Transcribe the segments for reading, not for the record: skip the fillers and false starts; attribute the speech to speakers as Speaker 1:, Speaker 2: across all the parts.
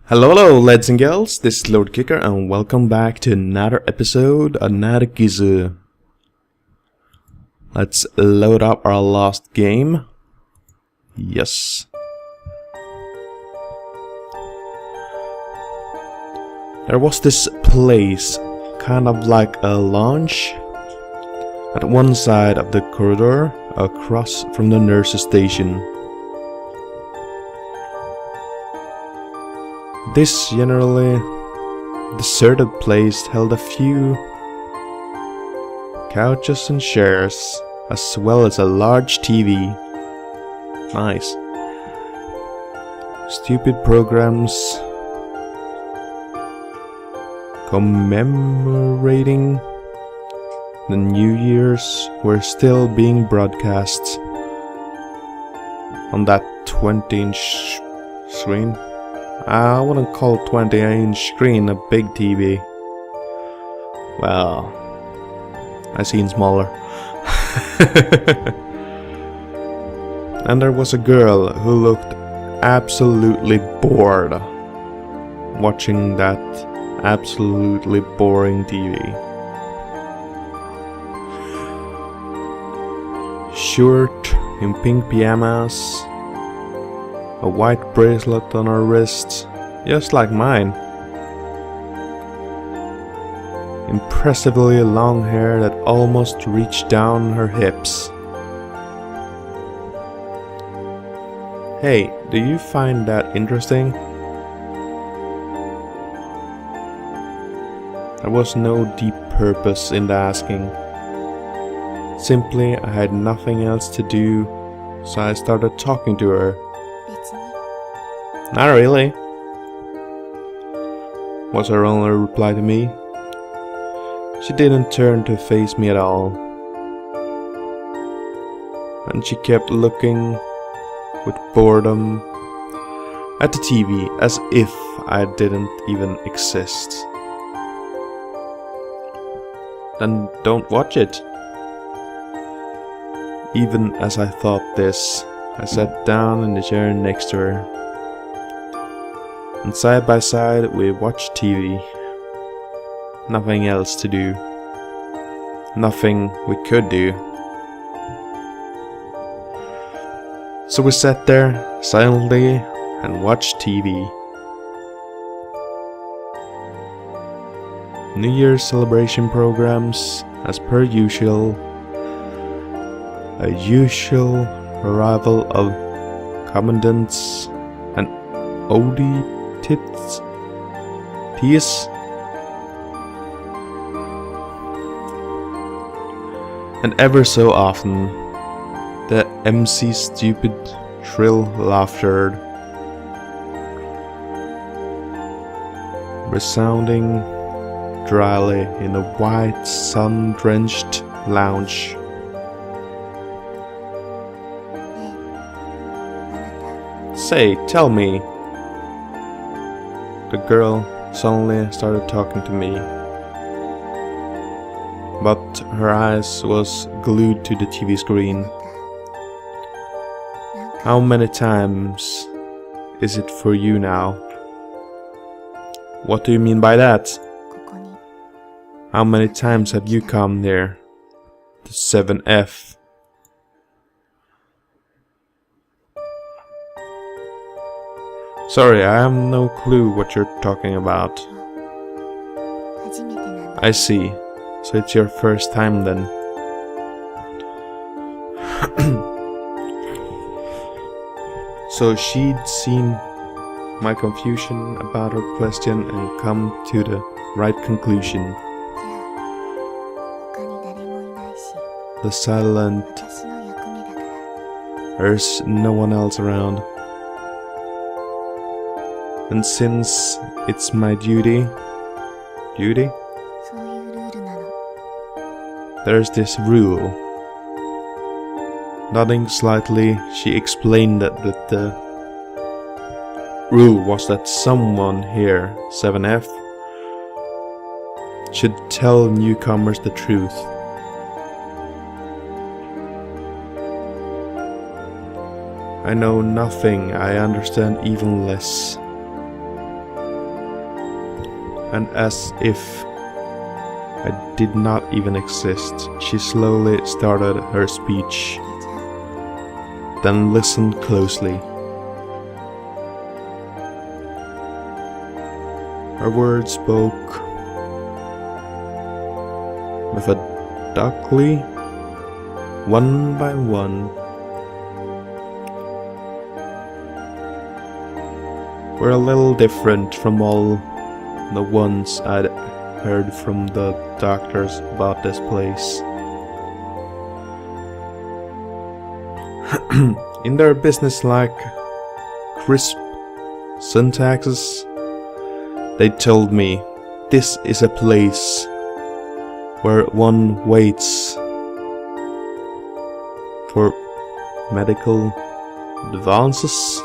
Speaker 1: Hello, lads and girls, this is Lord Kicker and welcome back to another episode of Narcissu. Let's load up our last game. Yes. There was this place, kind of like a lounge, at one side of the corridor across from the nurse's station. This generally deserted place held a few couches and chairs, as well as a large TV. Nice. Stupid programs commemorating the New Year's were still being broadcast on that 20-inch screen. I wouldn't call 20-inch screen a big TV. Well, I've seen smaller. And there was a girl who looked absolutely bored watching that absolutely boring TV. Shirt in pink pajamas, a white bracelet on her wrist, just like mine. Impressively long hair that almost reached down her hips. Hey, do you find that interesting? There was no deep purpose in the asking. Simply, I had nothing else to do, so I started talking to her. Not really, was her only reply to me. She didn't turn to face me at all, and she kept looking with boredom at the TV as if I didn't even exist. Then don't watch it. Even as I thought this, I sat down in the chair next to her. And side by side we watched TV. Nothing else to do. Nothing we could do. So we sat there silently and watched TV. New Year's celebration programs, as per usual. A usual arrival of commandants and OD Ts, and ever so often the MC's stupid shrill laughter resounding dryly in the white sun-drenched lounge. Say, tell me. The girl suddenly started talking to me, but her eyes was glued to the TV screen. How many times is it for you now? What do you mean by that? How many times have you come there? The 7F. Sorry, I have no clue what you're talking about. I see. So it's your first time then. So she'd seen my confusion about her question and come to the right conclusion. The silent, there's no one else around. And since it's my duty, there's this rule. Nodding slightly, she explained that the rule was that someone here, 7F, should tell newcomers the truth. I know nothing, I understand even less. and as if I did not even exist, she slowly started her speech. Then listened closely. Her words spoke methodically, one by one. Were a little different from all the ones I'd heard from the doctors about this place. In their business-like, crisp syntaxes, they told me this is a place where one waits for medical advances.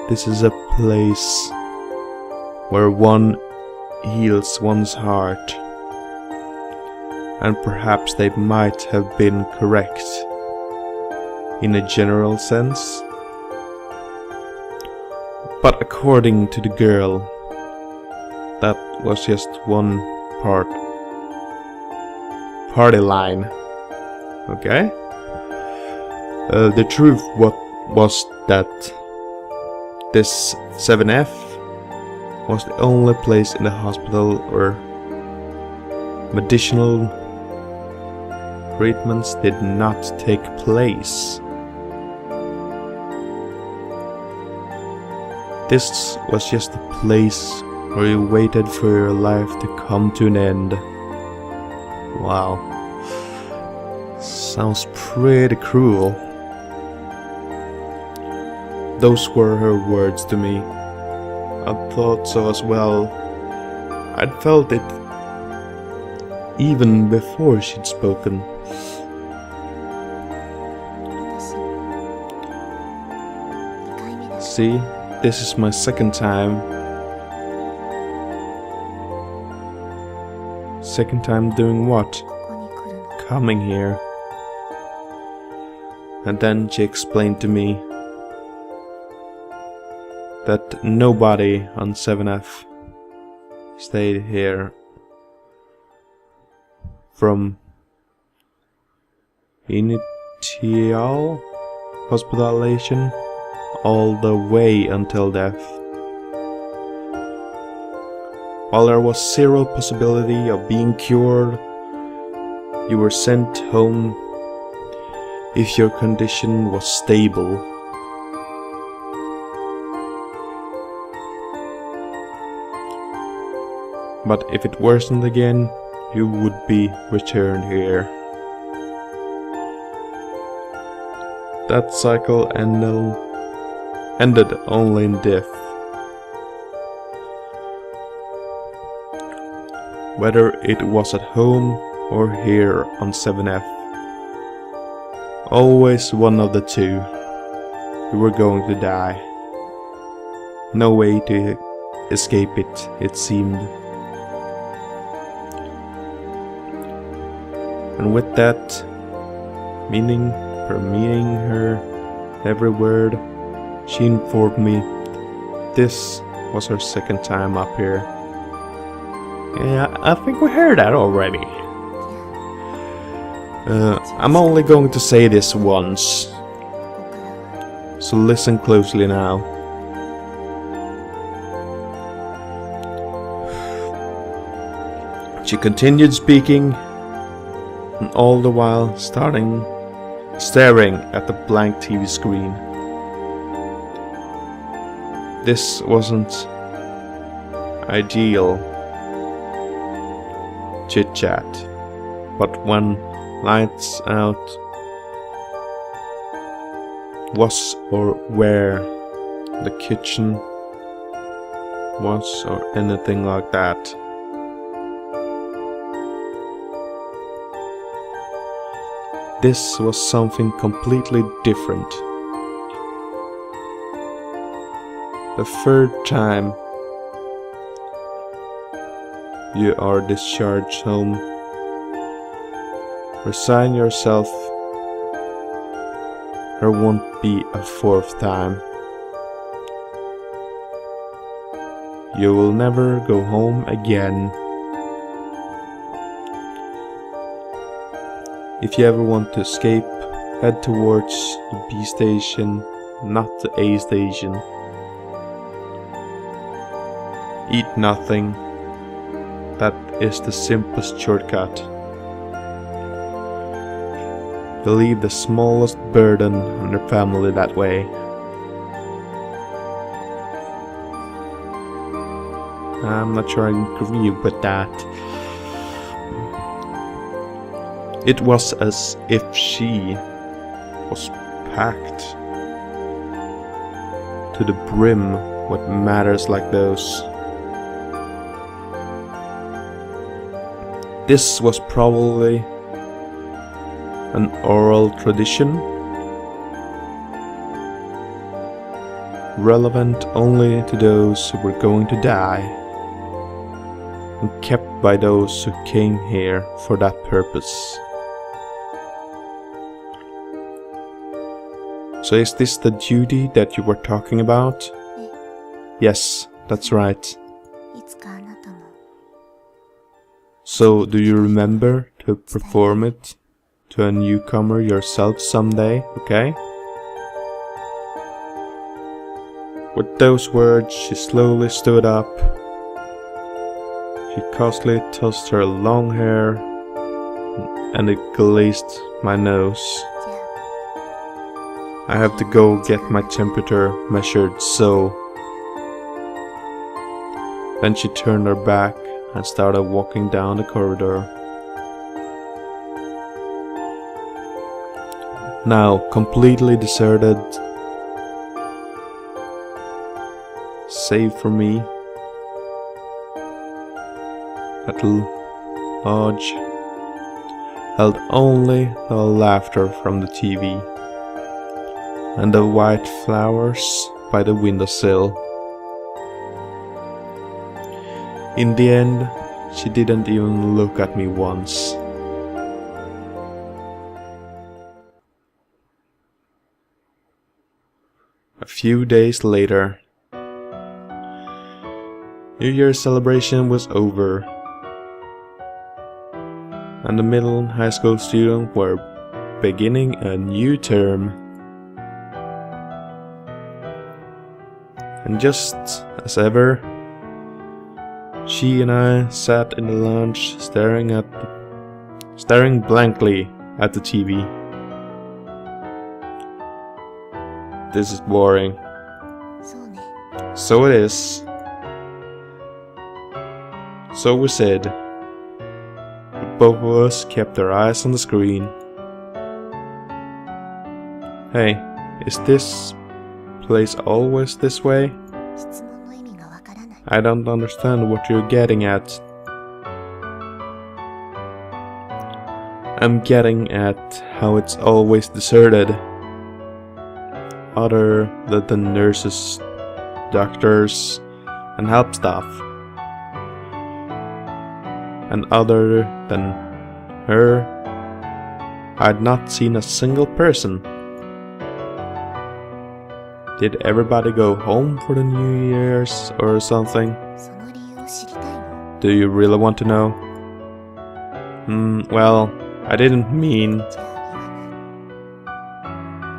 Speaker 1: This is a place where one heals one's heart. And perhaps they might have been correct in a general sense. But according to the girl, that was just one party line. Okay? The truth was that this 7F was the only place in the hospital where medicinal treatments did not take place. This was just a place where you waited for your life to come to an end. Wow. Sounds pretty cruel. Those were her words to me. I thought so as well. I'd felt it even before she'd spoken. See, this is my second time. Second time doing what? Coming here. And then she explained to me that nobody on 7F stayed here from initial hospitalization all the way until death. While there was zero possibility of being cured, you were sent home if your condition was stable. But if it worsened again, you would be returned here. That cycle ended only in death. Whether it was at home or here on 7F, always one of the two. You were going to die. No way to escape it, it seemed. And with that, meaning per meaning her every word, she informed me this was her second time up here. Yeah, I think we heard that already. I'm only going to say this once, so listen closely now. She continued speaking, and all the while staring at the blank TV screen. This wasn't ideal chit-chat, but when lights out was or where the kitchen was or anything like that. This was something completely different. The third time you are discharged home, resign yourself. There won't be a fourth time. you will never go home again. If you ever want to escape, head towards the B station, not the A station. Eat nothing. That is the simplest shortcut. Relieve the smallest burden on your family that way. I'm not sure I agree with that. It was as if she was packed to the brim with matters like those. This was probably an oral tradition, relevant only to those who were going to die, and kept by those who came here for that purpose. So is this the duty that you were talking about? Yes, that's right. So do you remember to perform it to a newcomer yourself someday, okay? With those words, she slowly stood up. She cautiously tossed her long hair, and it glazed my nose. I have to go get my temperature measured, so... Then she turned her back and started walking down the corridor. Now completely deserted, save for me, that lodge held only the laughter from the TV and the white flowers by the windowsill. In the end, she didn't even look at me once. A few days later, New Year's celebration was over, and the middle and high school students were beginning a new term. And just as ever, she and I sat in the lounge staring blankly at the TV. This is boring. So it is. So we said. But both of us kept our eyes on the screen. Hey, is this place always this way? I don't understand what you're getting at. I'm getting at how it's always deserted. Other than the nurses, doctors, and help staff. And other than her, I'd not seen a single person. Did everybody go home for the New Year's or something? Do you really want to know? Well, I didn't mean...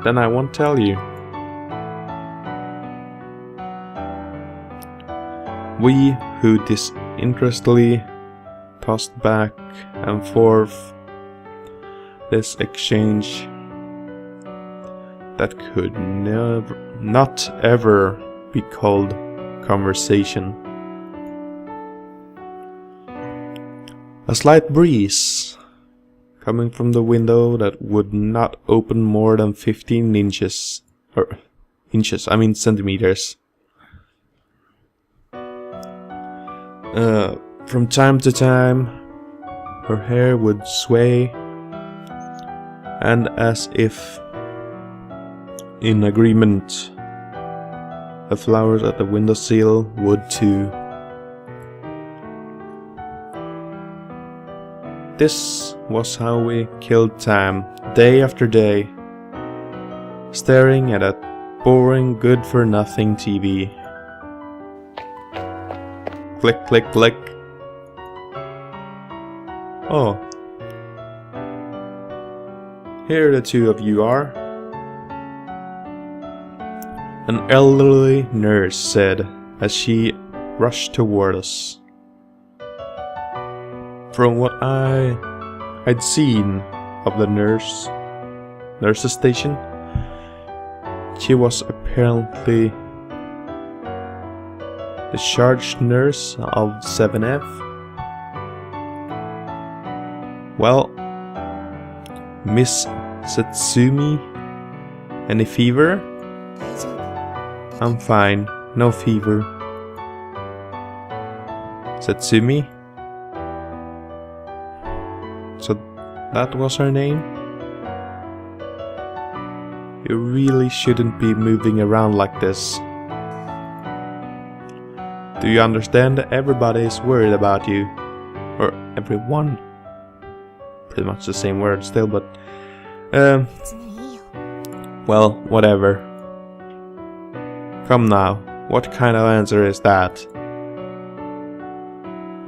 Speaker 1: Then I won't tell you. We who disinterestedly tossed back and forth this exchange that could not ever be called conversation. A slight breeze coming from the window that would not open more than 15 inches. Centimeters. From time to time, her hair would sway, and as if in agreement, the flowers at the windowsill would too. This was how we killed time, day after day, staring at a boring, good-for-nothing TV. Click, click, click. Oh. Here the two of you are. An elderly nurse said as she rushed toward us. From what I'd seen of the nurse's station, she was apparently the charge nurse of 7F. Well, Miss Satsumi, any fever? I'm fine, no fever. Satsumi? So that was her name? You really shouldn't be moving around like this. Do you understand that everybody is worried about you? Or everyone? Pretty much the same word still, but... well, whatever. Come now, what kind of answer is that?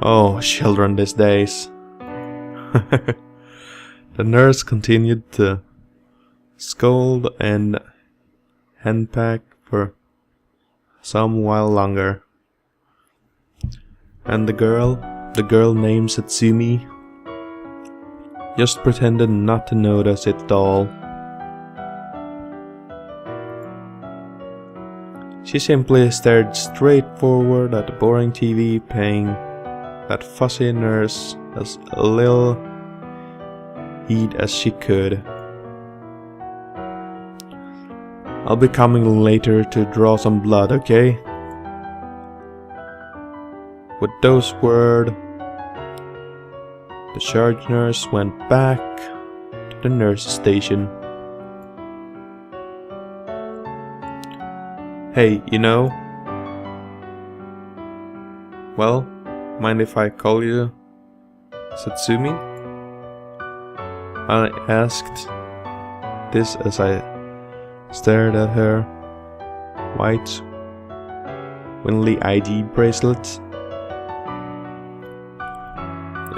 Speaker 1: Oh, children these days. The nurse continued to scold and henpeck for some while longer. And the girl named Satsumi, just pretended not to notice it at all. She simply stared straight forward at the boring TV, paying that fussy nurse as little heed as she could. I'll be coming later to draw some blood, okay? With those words, the charge nurse went back to the nurse's station. Hey, you know? Well, mind if I call you Satsumi? I asked this as I stared at her white Winley ID bracelet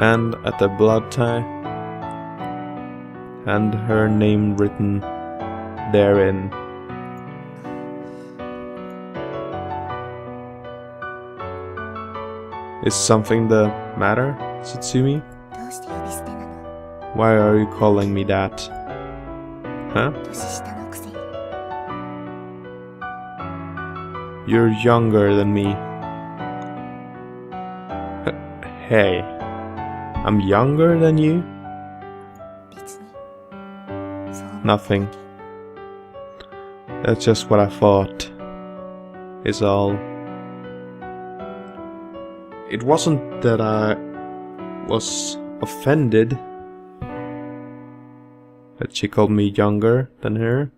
Speaker 1: and at the blood tie and her name written therein. Is something the matter, Satsumi? Why are you calling me that? Huh? You're younger than me. Hey, I'm younger than you? Nothing. That's just what I thought. Is all. It wasn't that I was offended that she called me younger than her.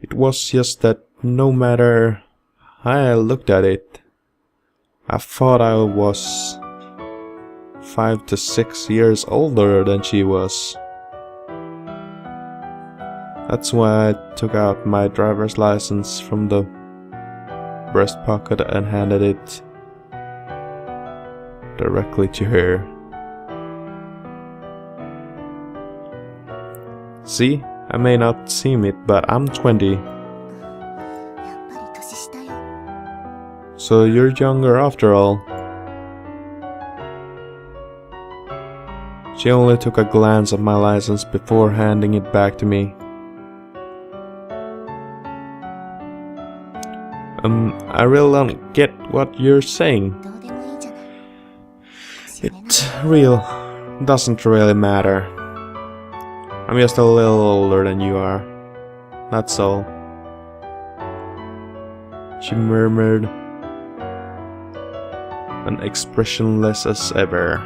Speaker 1: It was just that no matter how I looked at it, I thought I was 5 to 6 years older than she was. That's why I took out my driver's license from the breast pocket and handed it directly to her. See, I may not seem it, but I'm 20. So you're younger after all. She only took a glance at my license before handing it back to me. I really don't get what you're saying. It doesn't really matter. I'm just a little older than you are. That's all. She murmured, and expressionless as ever.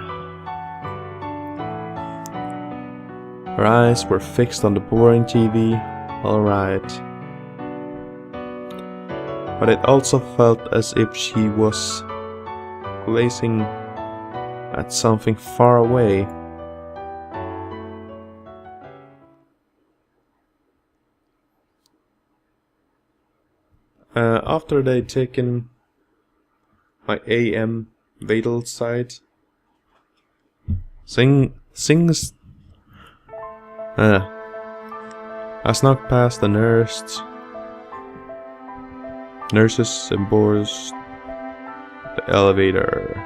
Speaker 1: Her eyes were fixed on the boring TV, alright. But it also felt as if she was gazing at something far away. After they'd taken my AM Vadal side. Sings. I snuck past the nurses and boards the elevator.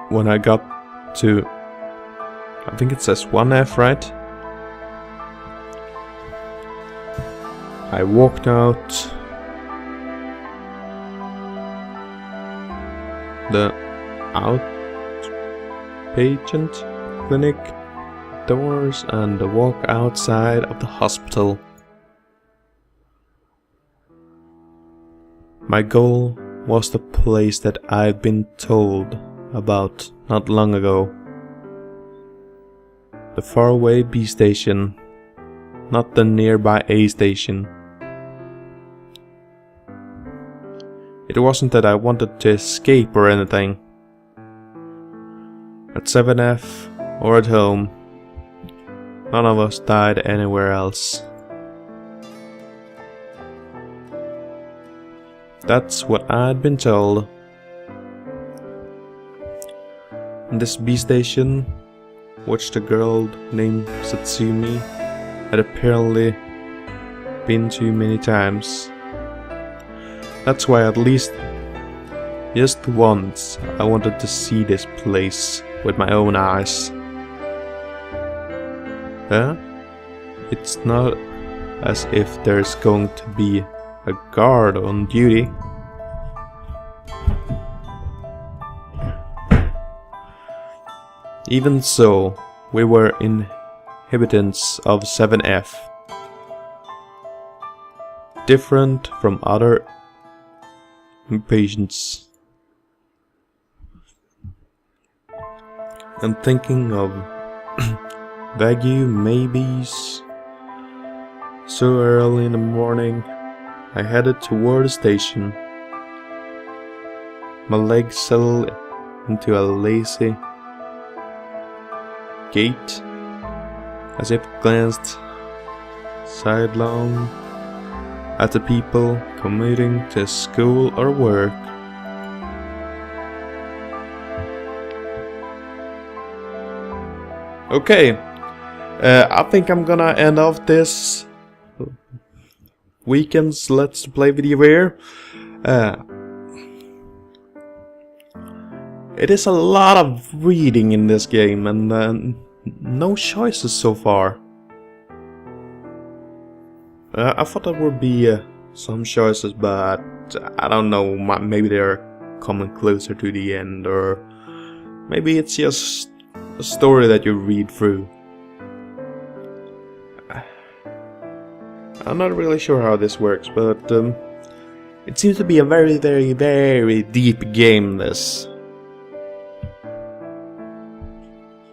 Speaker 1: When I got to, I think it says 1F, right? I walked out the outpatient clinic doors and walk outside of the hospital. My goal was the place that I'd been told about not long ago. The faraway B station, not the nearby A station. It wasn't that I wanted to escape or anything. At 7F or at home, none of us died anywhere else. That's what I'd been told. In this B station, which the girl named Satsumi had apparently been to many times. That's why at least just once I wanted to see this place with my own eyes. It's not as if there's going to be a guard on duty. Even so, we were inhabitants of 7F. Different from other patients. And thinking of vague maybes. So early in the morning, I headed toward the station. My legs settled into a lazy gait, as if glanced sidelong at the people commuting to school or work. Okay, I think I'm gonna end off this weekend's Let's Play video here. It is a lot of reading in this game and no choices so far. I thought there would be some choices, but I don't know, maybe they're coming closer to the end, or maybe it's just a story that you read through. I'm not really sure how this works, but it seems to be a very, very, very deep game, this.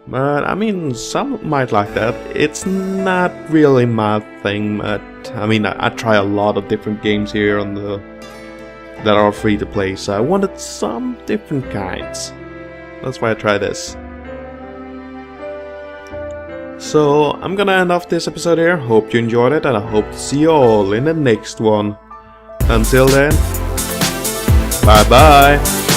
Speaker 1: But I mean, some might like that. It's not really my thing, but I mean, I try a lot of different games here on the that are free to play, so I wanted some different kinds. That's why I try this. So I'm gonna end off this episode here. Hope you enjoyed it, and I hope to see you all in the next one. Until then, bye bye.